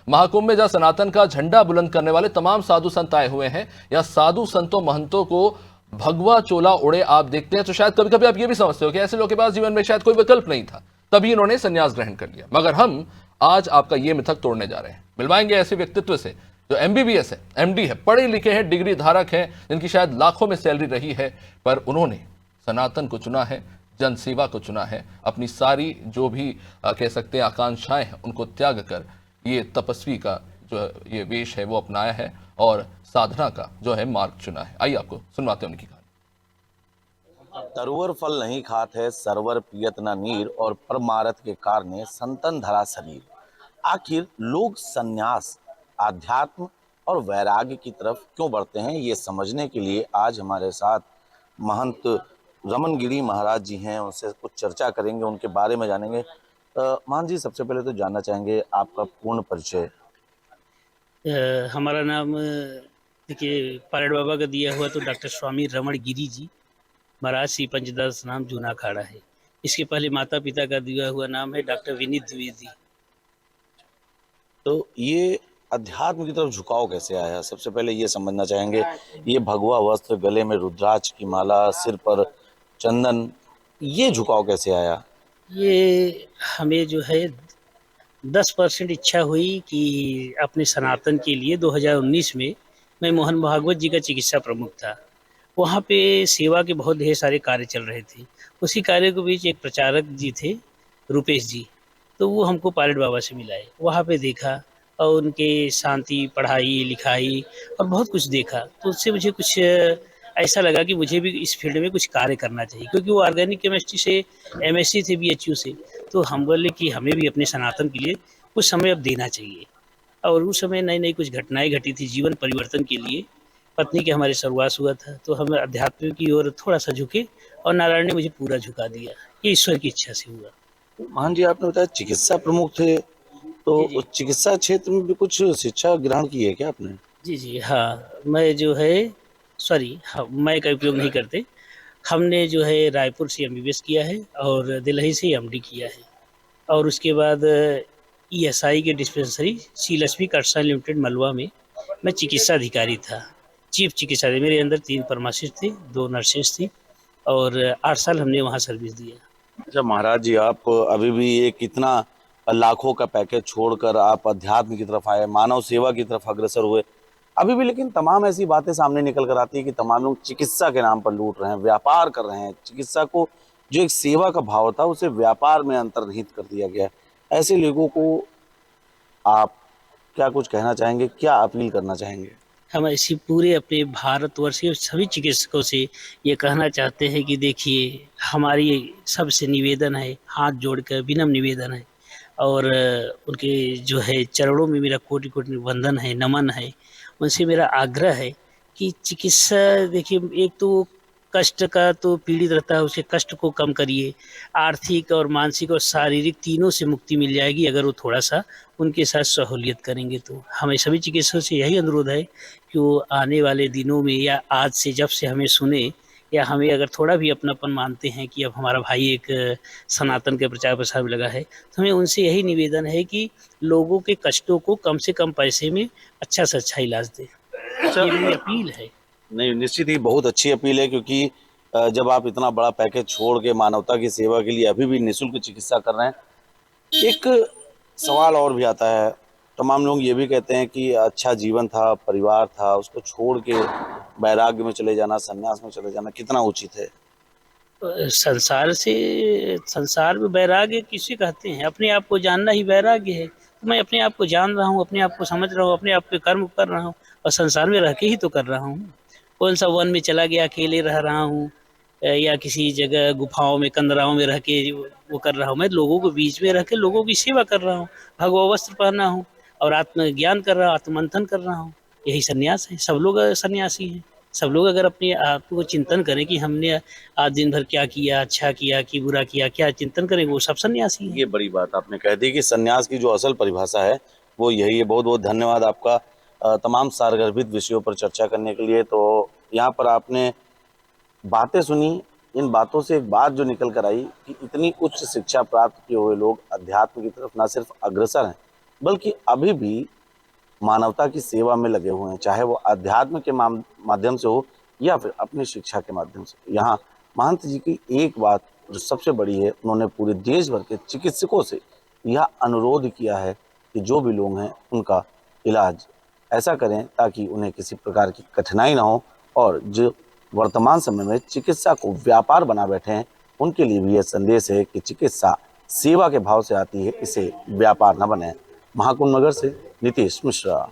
महाकुंभ में जहां सनातन का झंडा बुलंद करने वाले तमाम साधु संत आए हुए हैं, या साधु संतों महंतों को भगवा चोला ओढ़े आप देखते हैं तो शायद कभी कभी आप ये भी समझते हो कि ऐसे लोगों के पास जीवन में शायद कोई विकल्प नहीं था, तभी इन्होंने संन्यास ग्रहण कर लिया। मगर हम आज आपका ये मिथक तोड़ने जा रहे हैं। मिलवाएंगे ऐसे व्यक्तित्व से जो एमबीबीएस है, एमडी है, पढ़े लिखे हैं, डिग्री धारक हैं, जिनकी शायद लाखों में सैलरी रही है, पर उन्होंने सनातन को चुना है, जन सेवा को चुना है, अपनी सारी जो भी कह सकते हैं आकांक्षाएं हैं उनको त्याग कर ये तपस्वी का जो ये वेश है वो अपनाया है और साधना का जो है मार्ग चुना है। आइए आपको सुनवाते हैं उनकी कहानी। तरुवर फल नहीं खात है, सरवर पियत न नीर, और परमारथ के कारणे संतन धरा शरीर। आखिर लोग संन्यास, आध्यात्म और वैराग्य की तरफ क्यों बढ़ते हैं, ये समझने के लिए आज हमारे साथ महंत रमन गिरी महाराज जी हैं। उनसे कुछ चर्चा करेंगे, उनके बारे में जानेंगे। महंत जी, सबसे पहले तो जानना चाहेंगे आपका पूर्ण परिचय। हमारा नाम देखिए पारड़ बाबा का दिया हुआ तो डॉक्टर स्वामी रमन गिरी जी महाराज, श्री पंचदास नाम जूना अखाड़ा है। इसके पहले माता पिता का दिया हुआ नाम है डॉक्टर विनीत द्विवेदी। तो ये अध्यात्म की तरफ झुकाव कैसे आया, सबसे पहले ये समझना चाहेंगे। ये भगवा वस्त्र, गले में रुद्राक्ष की माला, सिर पर चंदन, ये झुकाव कैसे आया? ये हमें जो है 10% इच्छा हुई कि अपने सनातन के लिए 2019 में मैं मोहन भागवत जी का चिकित्सा प्रमुख था। वहाँ पे सेवा के बहुत ढेर सारे कार्य चल रहे थे। उसी कार्य के बीच एक प्रचारक जी थे, रुपेश जी, तो वो हमको पायलट बाबा से मिलाए। वहाँ पे देखा और उनके शांति, पढ़ाई लिखाई और बहुत कुछ देखा, तो उससे मुझे कुछ ऐसा लगा कि मुझे भी इस फील्ड में कुछ कार्य करना चाहिए, क्योंकि वो ऑर्गेनिक केमिस्ट्री से एमएससी थे बीएचयू से। तो हम बोले कि हमें भी अपने सनातन के लिए कुछ समय अब देना चाहिए। और उस समय नई नई कुछ घटनाएं घटी थी जीवन परिवर्तन के लिए। पत्नी के हमारे सर्वास हुआ था, तो हम अध्यात्म की ओर थोड़ा सा झुके और नारायण ने मुझे पूरा झुका दिया। ये ईश्वर की इच्छा से हुआ। मान जी, आपने बताया चिकित्सा प्रमुख थे, तो जी जी उस चिकित्सा क्षेत्र में भी कुछ शिक्षा ग्रहण की है क्या आपने? जी जी हाँ, मैं जो है सॉरी हाँ, मैं का उपयोग नहीं करते। हमने जो है रायपुर से एमबीबीएस किया है और दिल्ली से एमडी किया है, और उसके बाद ईएसआई के डिस्पेंसरी सी लक्ष्मी कर्सा लिमिटेड मलवा में मैं चिकित्सा अधिकारी था, चीफ चिकित्सा। मेरे अंदर 3 फार्मासिस्ट थे, 2 नर्सेस थी, और 8 साल हमने वहाँ सर्विस दिया। अच्छा महाराज जी, आप अभी भी ये कितना लाखों का पैकेज छोड़कर आप अध्यात्म की तरफ आए, मानव सेवा की तरफ अग्रसर हुए अभी भी, लेकिन तमाम ऐसी बातें सामने निकल कर आती है कि तमाम लोग चिकित्सा के नाम पर लूट रहे हैं, व्यापार कर रहे हैं। चिकित्सा को जो एक सेवा का भाव था उसे व्यापार में अंतर्निहित कर दिया गया है। ऐसे लोगों को आप क्या कुछ कहना चाहेंगे, क्या अपील करना चाहेंगे? हम ऐसी पूरे अपने भारतवर्ष के सभी चिकित्सकों से ये कहना चाहते हैं कि देखिए, हमारी सबसे निवेदन है, हाथ जोड़कर विनम्र निवेदन है, और उनके जो है चरणों में मेरा कोटि कोटि वंदन है, नमन है। उनसे मेरा आग्रह है कि चिकित्सा, देखिए, एक तो कष्ट का तो पीड़ित रहता है, उसके कष्ट को कम करिए। आर्थिक और मानसिक और शारीरिक तीनों से मुक्ति मिल जाएगी अगर वो थोड़ा सा उनके साथ सहूलियत करेंगे। तो हमें सभी चिकित्सकों से यही अनुरोध है कि वो आने वाले दिनों में या आज से जब से हमें सुने, या हमें अगर थोड़ा भी अपनापन मानते हैं कि अब हमारा भाई एक सनातन के प्रचार प्रसार में लगा है, तो हमें उनसे यही निवेदन है कि लोगों के कष्टों को कम से कम पैसे में अच्छा से अच्छा इलाज दें। ये मेरी अपील है। नहीं, निश्चित ही बहुत अच्छी अपील है, क्योंकि जब आप इतना बड़ा पैकेज छोड़ के मानवता की सेवा के लिए अभी भी निःशुल्क चिकित्सा कर रहे हैं। एक सवाल और भी आता है, तमाम लोग ये भी कहते हैं कि अच्छा जीवन था, परिवार था, उसको छोड़ के वैराग्य में चले जाना, संन्यास में चले जाना कितना उचित है? संसार में वैराग्य किसे कहते हैं? अपने आप को जानना ही वैराग्य है। तो मैं अपने आप को जान रहा हूँ, अपने आप को समझ रहा हूँ, अपने आप पे कर्म कर रहा हूँ, और संसार में रह के ही तो कर रहा हूँ। कौन सा वन में चला गया अकेले रह रहा हूँ, या किसी जगह गुफाओं में कंदराओं में रह के वो कर रहा हूँ। मैं लोगों के बीच में रह के लोगों की सेवा कर रहा हूँ, भगवा वस्त्र पहना हूँ और आत्मज्ञान कर रहा हूँ, आत्ममंथन कर रहा हूँ। यही सन्यास है। सब लोग सन्यासी हैं। सब लोग अगर अपने आप को चिंतन करें कि हमने आज दिन भर क्या किया, अच्छा किया कि बुरा किया, क्या चिंतन करें, वो सब सन्यासी हैं। ये बड़ी बात आपने कह दी कि संन्यास की जो असल परिभाषा है वो यही है। बहुत बहुत धन्यवाद आपका तमाम सारगर्भित विषयों पर चर्चा करने के लिए। तो यहाँ पर आपने बातें सुनी, इन बातों से एक बात जो निकल कर आई कि इतनी उच्च शिक्षा प्राप्त किए हुए लोग अध्यात्म की तरफ न सिर्फ अग्रसर हैं बल्कि अभी भी मानवता की सेवा में लगे हुए हैं, चाहे वो अध्यात्म के माध्यम से हो या फिर अपनी शिक्षा के माध्यम से। यहाँ महंत जी की एक बात जो सबसे बड़ी है, उन्होंने पूरे देश भर के चिकित्सकों से यह अनुरोध किया है कि जो भी लोग हैं उनका इलाज ऐसा करें ताकि उन्हें किसी प्रकार की कठिनाई ना हो, और जो वर्तमान समय में चिकित्सा को व्यापार बना बैठे हैं उनके लिए भी यह संदेश है कि चिकित्सा सेवा के भाव से आती है, इसे व्यापार न बनाएं। महाकुंभ नगर से नीतीश मिश्रा।